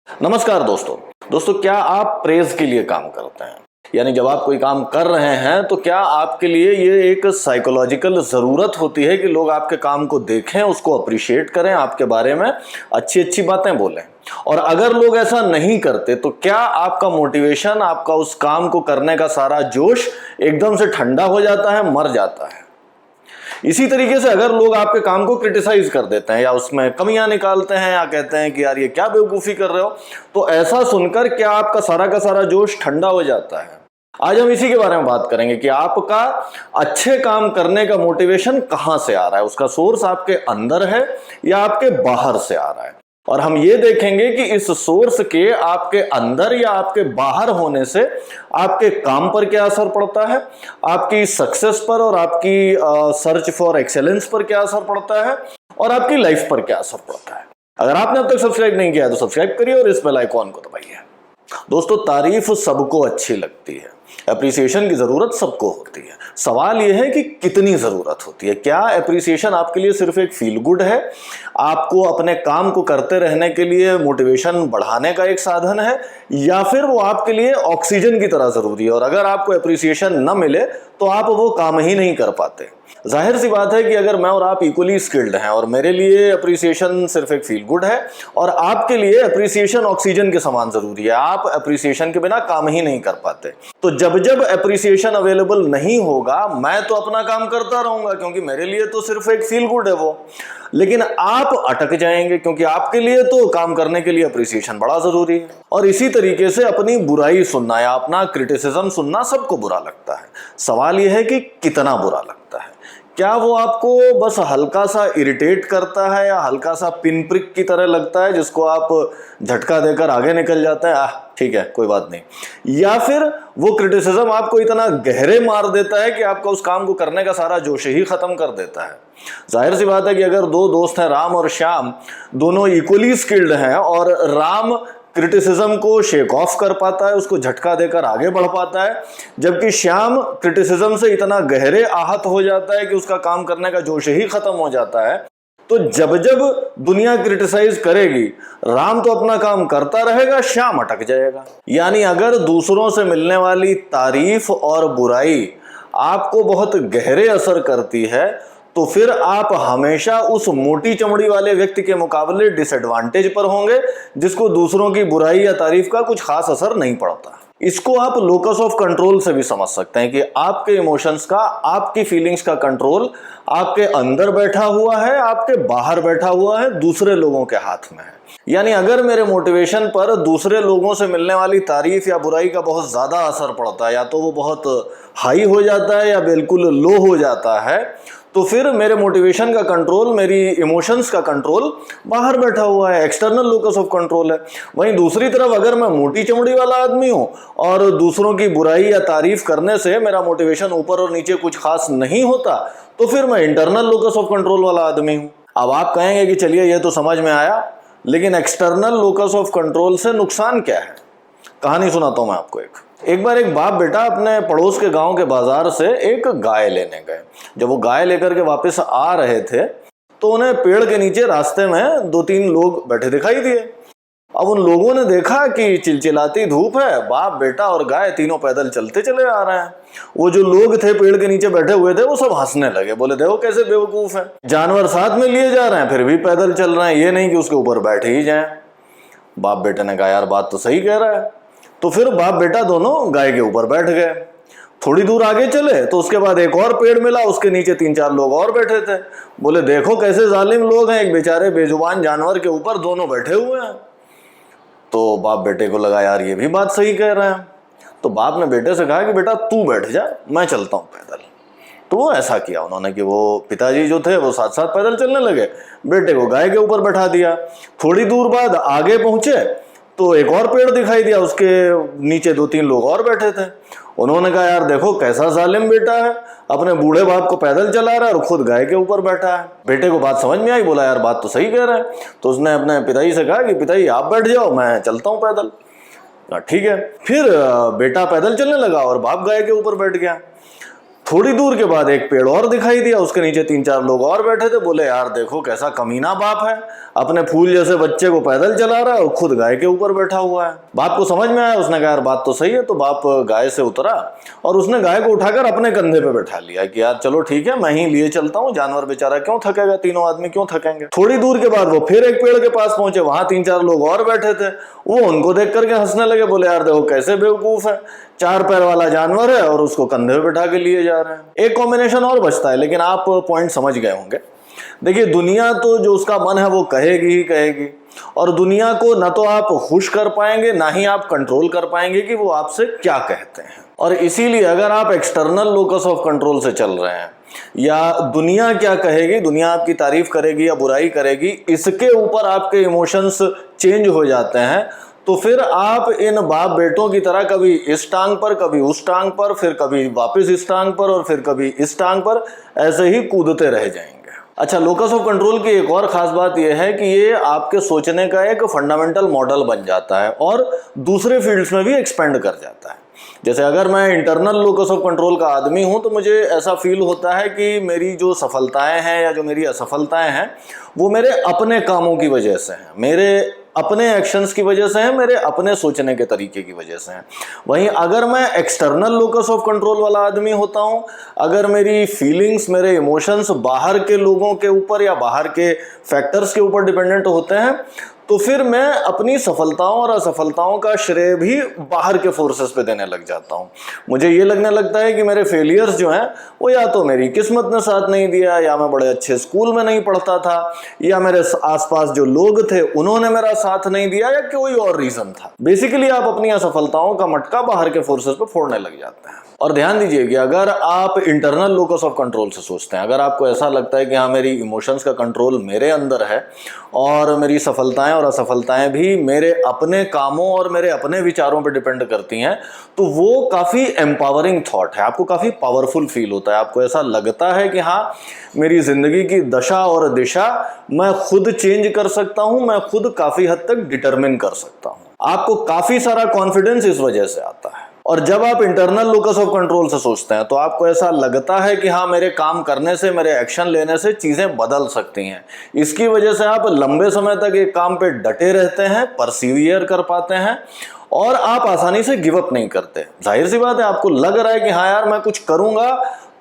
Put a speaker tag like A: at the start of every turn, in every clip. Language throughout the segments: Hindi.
A: नमस्कार दोस्तों क्या आप प्रेज के लिए काम करते हैं? यानी जब आप कोई काम कर रहे हैं तो क्या आपके लिए ये एक साइकोलॉजिकल ज़रूरत होती है कि लोग आपके काम को देखें, उसको अप्रिशिएट करें, आपके बारे में अच्छी अच्छी बातें बोलें? और अगर लोग ऐसा नहीं करते तो क्या आपका मोटिवेशन, आपका उस काम को करने का सारा जोश एकदम से ठंडा हो जाता है, मर जाता है? इसी तरीके से अगर लोग आपके काम को क्रिटिसाइज कर देते हैं या उसमें कमियां निकालते हैं या कहते हैं कि यार ये क्या बेवकूफ़ी कर रहे हो, तो ऐसा सुनकर क्या आपका सारा का सारा जोश ठंडा हो जाता है? आज हम इसी के बारे में बात करेंगे कि आपका अच्छे काम करने का मोटिवेशन कहां से आ रहा है, उसका सोर्स आपके अंदर है या आपके बाहर से आ रहा है। और हम ये देखेंगे कि इस सोर्स के आपके अंदर या आपके बाहर होने से आपके काम पर क्या असर पड़ता है, आपकी सक्सेस पर और आपकी सर्च फॉर एक्सेलेंस पर क्या असर पड़ता है और आपकी लाइफ पर क्या असर पड़ता है। अगर आपने अब तक सब्सक्राइब नहीं किया है तो सब्सक्राइब करिए और इस बेल आइकॉन को दबाइए। दोस्तों, तारीफ सबको अच्छी लगती है, एप्रिसिएशन की जरूरत सबको होती है। सवाल यह है कि कितनी जरूरत होती है। क्या एप्रिसिएशन आपके लिए सिर्फ एक फील गुड है, आपको अपने काम को करते रहने के लिए मोटिवेशन बढ़ाने का एक साधन है, या फिर वो आपके लिए ऑक्सीजन की तरह जरूरी है और अगर आपको एप्रिसिएशन न मिले तो आप वो काम ही नहीं कर पाते? जाहिर सी बात है कि अगर मैं और आप इक्वली स्किल्ड हैं और मेरे लिए अप्रिसिएशन सिर्फ एक फील गुड है और आपके लिए अप्रिसिएशन ऑक्सीजन के समान जरूरी है, आप अप्रिसिएशन के बिना काम ही नहीं कर पाते, तो जब जब अप्रिसिएशन अवेलेबल नहीं होगा मैं तो अपना काम करता रहूंगा क्योंकि मेरे लिए तो सिर्फ एक फील गुड है वो। लेकिन आप अटक जाएंगे क्योंकि आपके लिए तो काम करने के लिए अप्रिसिएशन बड़ा जरूरी है। और इसी तरीके से अपनी बुराई सुनना या अपना क्रिटिसिज्म सुनना सबको बुरा लगता है। सवाल यह है कि कितना बुरा लगता है। क्या वो आपको बस हल्का सा इरिटेट करता है या हल्का सा पिन प्रिक की तरह लगता है जिसको आप झटका देकर आगे निकल जाते हैं, ठीक है कोई बात नहीं, या फिर वो क्रिटिसिज्म आपको इतना गहरे मार देता है कि आपका उस काम को करने का सारा जोश ही खत्म कर देता है? जाहिर सी बात है कि अगर दो दोस्त हैं, राम और श्याम, दोनों इक्वली स्किल्ड हैं और राम क्रिटिसिज्म को शेक ऑफ कर पाता है, उसको झटका देकर आगे बढ़ पाता है, जबकि श्याम क्रिटिसिज्म से इतना गहरे आहत हो जाता है कि उसका काम करने का जोश ही खत्म हो जाता है। तो जब जब दुनिया क्रिटिसाइज करेगी, राम तो अपना काम करता रहेगा, श्याम अटक जाएगा। यानी अगर दूसरों से मिलने वाली तारीफ और बुराई आपको बहुत गहरे असर करती है तो फिर आप हमेशा उस मोटी चमड़ी वाले व्यक्ति के मुकाबले डिसएडवांटेज पर होंगे जिसको दूसरों की बुराई या तारीफ का कुछ खास असर नहीं पड़ता। इसको आप लोकस ऑफ कंट्रोल से भी समझ सकते हैं कि आपके इमोशंस का, आपकी फीलिंग्स का कंट्रोल आपके अंदर बैठा हुआ है, आपके बाहर बैठा हुआ है, दूसरे लोगों के हाथ में है। यानी अगर मेरे मोटिवेशन पर दूसरे लोगों से मिलने वाली तारीफ या बुराई का बहुत ज्यादा असर पड़ता है, या तो वो बहुत हाई हो जाता है या बिल्कुल लो हो जाता है, तो फिर मेरे मोटिवेशन का कंट्रोल, मेरी इमोशंस का कंट्रोल बाहर बैठा हुआ है, एक्सटर्नल लोकस ऑफ कंट्रोल है। वहीं दूसरी तरफ अगर मैं मोटी चमड़ी वाला आदमी हूं और दूसरों की बुराई या तारीफ करने से मेरा मोटिवेशन ऊपर और नीचे कुछ खास नहीं होता, तो फिर मैं इंटरनल लोकस ऑफ कंट्रोल वाला आदमी हूं। अब आप कहेंगे कि चलिए ये तो समझ में आया, लेकिन एक्सटर्नल लोकस ऑफ कंट्रोल से नुकसान क्या है? कहानी सुनाता हूं मैं आपको। एक बार एक बाप बेटा अपने पड़ोस के गांव के बाजार से एक गाय लेने गए। जब वो गाय लेकर के वापस आ रहे थे तो उन्हें पेड़ के नीचे रास्ते में 2-3 लोग बैठे दिखाई दिए। अब उन लोगों ने देखा कि चिलचिलाती धूप है, बाप बेटा और गाय तीनों पैदल चलते चले आ रहे हैं। वो जो लोग थे पेड़ के नीचे बैठे हुए थे वो सब हंसने लगे, बोले देखो कैसे बेवकूफ है, जानवर साथ में लिए जा रहे हैं फिर भी पैदल चल रहे हैं, ये नहीं कि उसके ऊपर बैठे ही जाएं। बाप बेटे ने कहा यार बात तो सही कह रहा है। तो फिर बाप बेटा दोनों गाय के ऊपर बैठ गए। थोड़ी दूर आगे चले तो उसके बाद एक और पेड़ मिला, उसके नीचे 3-4 लोग और बैठे थे। बोले देखो कैसे जालिम लोग हैं, एक बेचारे बेजुबान जानवर के ऊपर दोनों बैठे हुए हैं। तो बाप बेटे को लगा यार ये भी बात सही कह रहे हैं। तो बाप ने बेटे से कहा कि बेटा तू बैठ जा, मैं चलता हूँ पैदल। तो वो ऐसा किया उन्होंने कि वो पिताजी जो थे वो साथ साथ पैदल चलने लगे, बेटे को गाय के ऊपर बैठा दिया। थोड़ी दूर बाद आगे पहुंचे तो एक और पेड़ दिखाई दिया, उसके नीचे 2-3 लोग और बैठे थे। उन्होंने कहा यार देखो कैसा जालिम बेटा है, अपने बूढ़े बाप को पैदल चला रहा है और खुद गाय के ऊपर बैठा है। बेटे को बात समझ में आई, बोला यार बात तो सही कह रहा है। तो उसने अपने पिताजी से कहा कि पिताजी आप बैठ जाओ, मैं चलता हूँ पैदल। ठीक है। फिर बेटा पैदल चलने लगा और बाप गाय के ऊपर बैठ गया। थोड़ी दूर के बाद एक पेड़ और दिखाई दिया, उसके नीचे 3-4 लोग और बैठे थे। बोले यार देखो कैसा कमीना बाप है, अपने फूल जैसे बच्चे को पैदल चला रहा है और खुद गाय के ऊपर बैठा हुआ है। बाप को समझ में आया, उसने कहा यार बात तो सही है। तो बाप गाय से उतरा और उसने गाय को उठाकर अपने कंधे पे बैठा लिया कि यार चलो ठीक है, मैं ही लिए चलता हूँ, जानवर बेचारा क्यों थकेगा, तीनों आदमी क्यों थकेंगे। थोड़ी दूर के बाद वो फिर एक पेड़ के पास पहुंचे, वहां 3-4 लोग और बैठे थे। वो उनको देख करके हंसने लगे, बोले यार देखो कैसे बेवकूफ है, 4 पैर वाला जानवर है और उसको कंधे पे बैठा के लिए जा रहे हैं। एक कॉम्बिनेशन और बचता है, लेकिन आप पॉइंट समझ गए होंगे। देखिए, दुनिया तो जो उसका मन है वो कहेगी ही कहेगी, और दुनिया को ना तो आप खुश कर पाएंगे ना ही आप कंट्रोल कर पाएंगे कि वो आपसे क्या कहते हैं। और इसीलिए अगर आप एक्सटर्नल लोकस ऑफ कंट्रोल से चल रहे हैं, या दुनिया क्या कहेगी, दुनिया आपकी तारीफ करेगी या बुराई करेगी, इसके ऊपर आपके इमोशंस चेंज हो जाते हैं, तो फिर आप इन बाप बेटों की तरह कभी इस टांग पर, कभी उस टांग पर, फिर कभी वापस इस टांग पर और फिर कभी इस टांग पर, ऐसे ही कूदते रह जाएंगे। अच्छा, लोकस ऑफ कंट्रोल की एक और खास बात यह है कि ये आपके सोचने का एक फंडामेंटल मॉडल बन जाता है और दूसरे फील्ड्स में भी एक्सपेंड कर जाता है। जैसे अगर मैं इंटरनल लोकस ऑफ कंट्रोल का आदमी हूं तो मुझे ऐसा फील होता है कि मेरी जो सफलताएं हैं या जो मेरी असफलताएं हैं वो मेरे अपने कामों की वजह से हैं, मेरे अपने एक्शंस की वजह से है, मेरे अपने सोचने के तरीके की वजह से है। वहीं अगर मैं एक्सटर्नल लोकस ऑफ कंट्रोल वाला आदमी होता हूं, अगर मेरी फीलिंग्स, मेरे इमोशंस बाहर के लोगों के ऊपर या बाहर के फैक्टर्स के ऊपर डिपेंडेंट होते हैं, तो फिर मैं अपनी सफलताओं और असफलताओं का श्रेय भी बाहर के फोर्सेस पे देने लग जाता हूँ। मुझे ये लगने लगता है कि मेरे फेलियर्स जो हैं वो या तो मेरी किस्मत ने साथ नहीं दिया, या मैं बड़े अच्छे स्कूल में नहीं पढ़ता था, या मेरे आसपास जो लोग थे उन्होंने मेरा साथ नहीं दिया, या कोई और रीजन था। बेसिकली आप अपनी असफलताओं का मटका बाहर के फोर्सेस पे फोड़ने लग जाते हैं। और ध्यान दीजिए कि अगर आप इंटरनल लोकस ऑफ कंट्रोल से सोचते हैं, अगर आपको ऐसा लगता है कि हाँ मेरी इमोशंस का कंट्रोल मेरे अंदर है और मेरी सफलताएं और असफलताएं भी मेरे अपने कामों और मेरे अपने विचारों पर डिपेंड करती हैं, तो वो काफ़ी एम्पावरिंग थॉट है, आपको काफ़ी पावरफुल फील होता है। आपको ऐसा लगता है कि हाँ मेरी ज़िंदगी की दशा और दिशा मैं खुद चेंज कर सकता हूँ, मैं खुद काफ़ी हद तक डिटरमिन कर सकता हूँ। आपको काफ़ी सारा कॉन्फिडेंस इस वजह से आता है। और जब आप इंटरनल लोकस ऑफ कंट्रोल से सोचते हैं तो आपको ऐसा लगता है कि हाँ मेरे काम करने से, मेरे एक्शन लेने से चीज़ें बदल सकती हैं। इसकी वजह से आप लंबे समय तक एक काम पे डटे रहते हैं, परसिवियर कर पाते हैं और आप आसानी से गिव अप नहीं करते। जाहिर सी बात है, आपको लग रहा है कि हाँ यार मैं कुछ करूँगा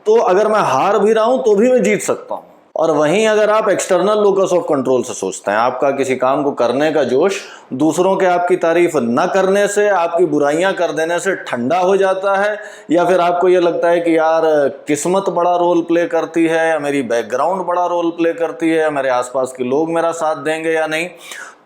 A: तो अगर मैं हार भी रहा हूँ तो भी मैं जीत सकता हूँ। और वहीं अगर आप एक्सटर्नल लोकस ऑफ कंट्रोल से सोचते हैं, आपका किसी काम को करने का जोश दूसरों के आपकी तारीफ न करने से, आपकी बुराइयां कर देने से ठंडा हो जाता है, या फिर आपको ये लगता है कि यार किस्मत बड़ा रोल प्ले करती है, या मेरी बैकग्राउंड बड़ा रोल प्ले करती है, या मेरे आसपास के लोग मेरा साथ देंगे या नहीं,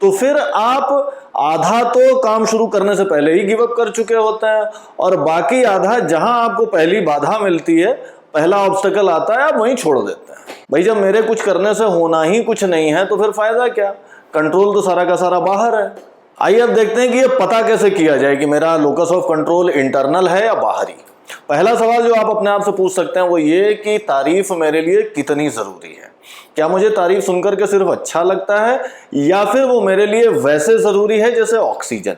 A: तो फिर आप आधा तो काम शुरू करने से पहले ही गिव अप कर चुके होते हैं और बाकी आधा जहां आपको पहली बाधा मिलती है, पहला ऑब्स्टेकल आता है, आप वहीं छोड़ देते हैं। भाई जब मेरे कुछ करने से होना ही कुछ नहीं है तो फिर फायदा क्या, कंट्रोल तो सारा का सारा बाहर है। आइए अब देखते हैं कि ये पता कैसे किया जाए कि मेरा लोकस ऑफ कंट्रोल इंटरनल है या बाहरी। पहला सवाल जो आप अपने आप से पूछ सकते हैं वो ये कि तारीफ मेरे लिए कितनी जरूरी है। क्या मुझे तारीफ सुनकर के सिर्फ अच्छा लगता है, या फिर वो मेरे लिए वैसे जरूरी है जैसे ऑक्सीजन,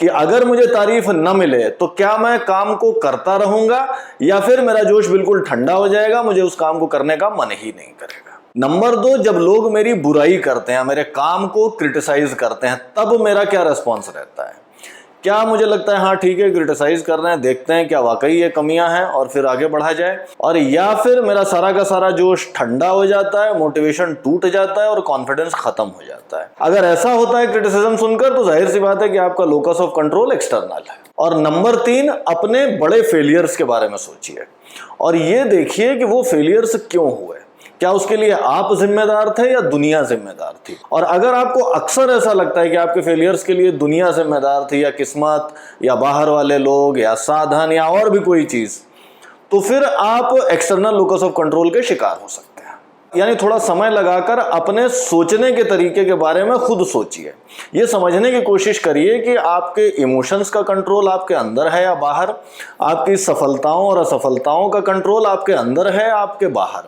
A: कि अगर मुझे तारीफ न मिले तो क्या मैं काम को करता रहूंगा, या फिर मेरा जोश बिल्कुल ठंडा हो जाएगा, मुझे उस काम को करने का मन ही नहीं करेगा। नंबर 2, जब लोग मेरी बुराई करते हैं, मेरे काम को क्रिटिसाइज करते हैं, तब मेरा क्या रिस्पॉन्स रहता है। क्या मुझे लगता है हाँ ठीक है क्रिटिसाइज कर रहे हैं, देखते हैं क्या वाकई ये कमियां हैं और फिर आगे बढ़ा जाए, और या फिर मेरा सारा का सारा जोश ठंडा हो जाता है, मोटिवेशन टूट जाता है और कॉन्फिडेंस खत्म हो जाता है। अगर ऐसा होता है क्रिटिसिज्म सुनकर तो जाहिर सी बात है कि आपका लोकस ऑफ कंट्रोल एक्सटर्नल है। और नंबर 3, अपने बड़े फेलियर्स के बारे में सोचिए और ये देखिए कि वो फेलियर्स क्यों हुए। क्या उसके लिए आप जिम्मेदार थे या दुनिया जिम्मेदार थी। और अगर आपको अक्सर ऐसा लगता है कि आपके फेलियर्स के लिए दुनिया जिम्मेदार थी, या किस्मत, या बाहर वाले लोग, या साधन, या और भी कोई चीज, तो फिर आप एक्सटर्नल लोकस ऑफ कंट्रोल के शिकार हो सकते हैं। यानी थोड़ा समय लगाकर अपने सोचने के तरीके के बारे में खुद सोचिए। ये समझने की कोशिश करिए कि आपके इमोशंस का कंट्रोल आपके अंदर है या बाहर, आपकी सफलताओं और असफलताओं का कंट्रोल आपके अंदर है आपके बाहर।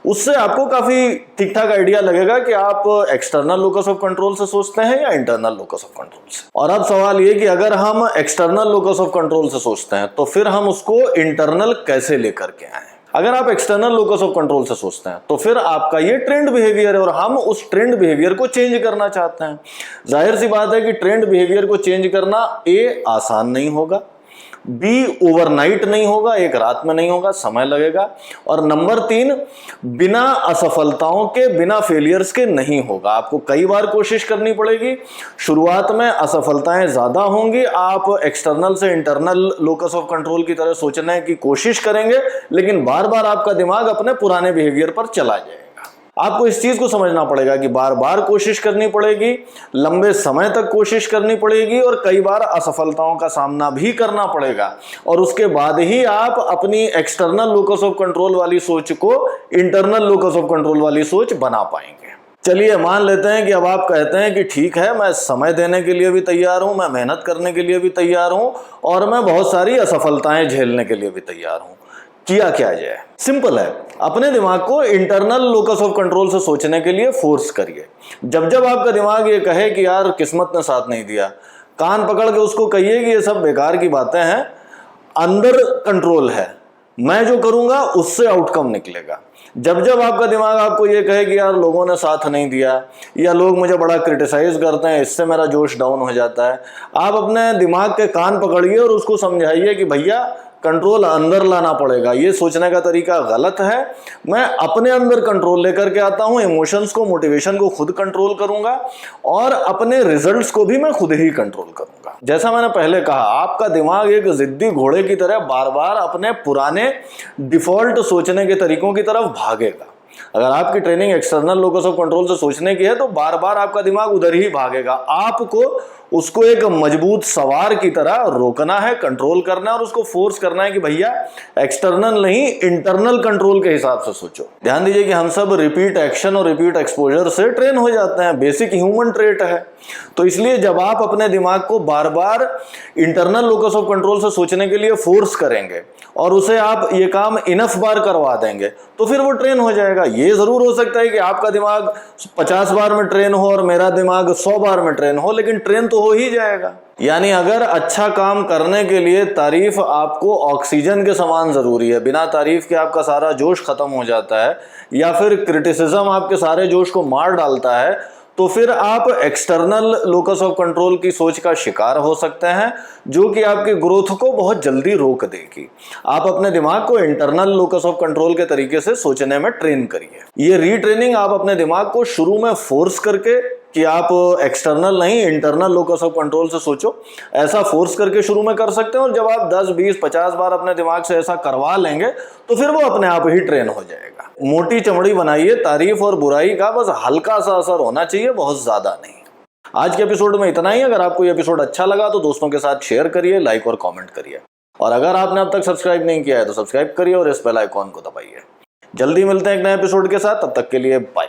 A: उससे आपको काफी ठीक ठाक आइडिया लगेगा कि आप एक्सटर्नल लोकस ऑफ कंट्रोल से सोचते हैं या इंटरनल लोकस ऑफ कंट्रोल से। और अब सवाल ये कि अगर हम एक्सटर्नल लोकस ऑफ कंट्रोल से सोचते हैं तो फिर हम उसको इंटरनल कैसे लेकर के आए। अगर आप एक्सटर्नल लोकस ऑफ कंट्रोल से सोचते हैं तो फिर आपका ये ट्रेंड बिहेवियर है और हम उस ट्रेंड बिहेवियर को चेंज करना चाहते हैं। जाहिर सी बात है कि ट्रेंड बिहेवियर को चेंज करना आसान नहीं होगा, ओवरनाइट नहीं होगा, एक रात में नहीं होगा, समय लगेगा। और नंबर 3, बिना असफलताओं के, बिना फेलियर्स के नहीं होगा। आपको कई बार कोशिश करनी पड़ेगी। शुरुआत में असफलताएं ज्यादा होंगी, आप एक्सटर्नल से इंटरनल लोकस ऑफ कंट्रोल की तरह सोचने की कोशिश करेंगे, लेकिन बार बार आपका दिमाग अपने पुराने बिहेवियर पर चला जाएगा। आपको इस चीज को समझना पड़ेगा कि बार बार कोशिश करनी पड़ेगी, लंबे समय तक कोशिश करनी पड़ेगी और कई बार असफलताओं का सामना भी करना पड़ेगा, और उसके बाद ही आप अपनी एक्सटर्नल लोकस ऑफ कंट्रोल वाली सोच को इंटरनल लोकस ऑफ कंट्रोल वाली सोच बना पाएंगे। चलिए मान लेते हैं कि अब आप कहते हैं कि ठीक है, मैं समय देने के लिए भी तैयार हूं, मैं मेहनत करने के लिए भी तैयार हूं और मैं बहुत सारी असफलताएं झेलने के लिए भी तैयार हूं। किया क्या जाए? सिंपल है, अपने दिमाग को इंटरनल लोकस ऑफ कंट्रोल से सोचने के लिए फोर्स करिए। जब जब आपका दिमाग ये कहे कि यार किस्मत ने साथ नहीं दिया, कान पकड़ के उसको कहिए कि ये सब बेकार की बातें हैं, अंदर कंट्रोल है, मैं जो करूंगा उससे आउटकम निकलेगा। जब जब आपका दिमाग आपको ये कहे कि यार लोगों ने साथ नहीं दिया या लोग मुझे बड़ा क्रिटिसाइज करते हैं, इससे मेरा जोश डाउन हो जाता है, आप अपने दिमाग के कान पकड़िए और उसको समझाइए कि भैया कंट्रोल अंदर लाना पड़ेगा, ये सोचने का तरीका गलत है, मैं अपने अंदर कंट्रोल लेकर के आता हूं, इमोशंस को, मोटिवेशन को खुद कंट्रोल करूंगा और अपने रिजल्ट्स को भी मैं खुद ही कंट्रोल करूंगा। जैसा मैंने पहले कहा, आपका दिमाग एक जिद्दी घोड़े की तरह बार बार अपने पुराने डिफॉल्ट सोचने के तरीकों की तरफ भागेगा। अगर आपकी training external locus of control से सोचने की है तो बार बार आपका दिमाग उधर ही भागेगा। आपको उसको एक मजबूत सवार की तरह रोकना है, कंट्रोल करना है और उसको फोर्स करना है कि भैया एक्सटर्नल नहीं, इंटरनल कंट्रोल के हिसाब से सोचो। ध्यान दीजिए कि हम सब रिपीट एक्शन और रिपीट एक्सपोजर से ट्रेन हो जाते हैं, बेसिक ह्यूमन ट्रेट है। तो इसलिए जब आप अपने दिमाग को बार बार इंटरनल लोकस ऑफ कंट्रोल से सोचने के लिए फोर्स करेंगे और उसे आप ये काम इनफ बार करवा देंगे तो फिर वो ट्रेन हो जाएगा। ये जरूर हो सकता है कि आपका दिमाग 50 बार में ट्रेन हो और मेरा दिमाग 100 बार में ट्रेन हो, लेकिन ट्रेन तो हो ही जाएगा। यानी अगर अच्छा काम करने के लिए तारीफ आपको ऑक्सीजन के समान जरूरी है, बिना तारीफ के आपका सारा जोश खत्म हो जाता है या फिर क्रिटिसिज्म आपके सारे जोश को मार डालता है, तो फिर आप एक्सटर्नल लोकस ऑफ कंट्रोल की सोच का शिकार हो सकते हैं, जो कि आपकी ग्रोथ को बहुत जल्दी रोक देगी। आप अपने दिमाग को इंटरनल लोकस ऑफ कंट्रोल के तरीके से सोचने में ट्रेन करिए। ये रीट्रेनिंग आप अपने दिमाग को शुरू में फोर्स करके कि आप एक्सटर्नल नहीं इंटरनल लोकस ऑफ कंट्रोल से सोचो, ऐसा फोर्स करके शुरू में कर सकते हैं और जब आप 10, 20, 50 बार अपने दिमाग से ऐसा करवा लेंगे तो फिर वो अपने आप ही ट्रेन हो जाएगा। मोटी चमड़ी बनाइए, तारीफ और बुराई का बस हल्का सा असर होना चाहिए, बहुत ज्यादा नहीं। आज के एपिसोड में इतना ही। अगर आपको ये एपिसोड अच्छा लगा तो दोस्तों के साथ शेयर करिए, लाइक और कॉमेंट करिए, और अगर आपने अब तक सब्सक्राइब नहीं किया है तो सब्सक्राइब करिए और इस बेल आइकॉन को दबाइए। जल्दी मिलते हैं एक नए एपिसोड के साथ, तब तक के लिए बाय।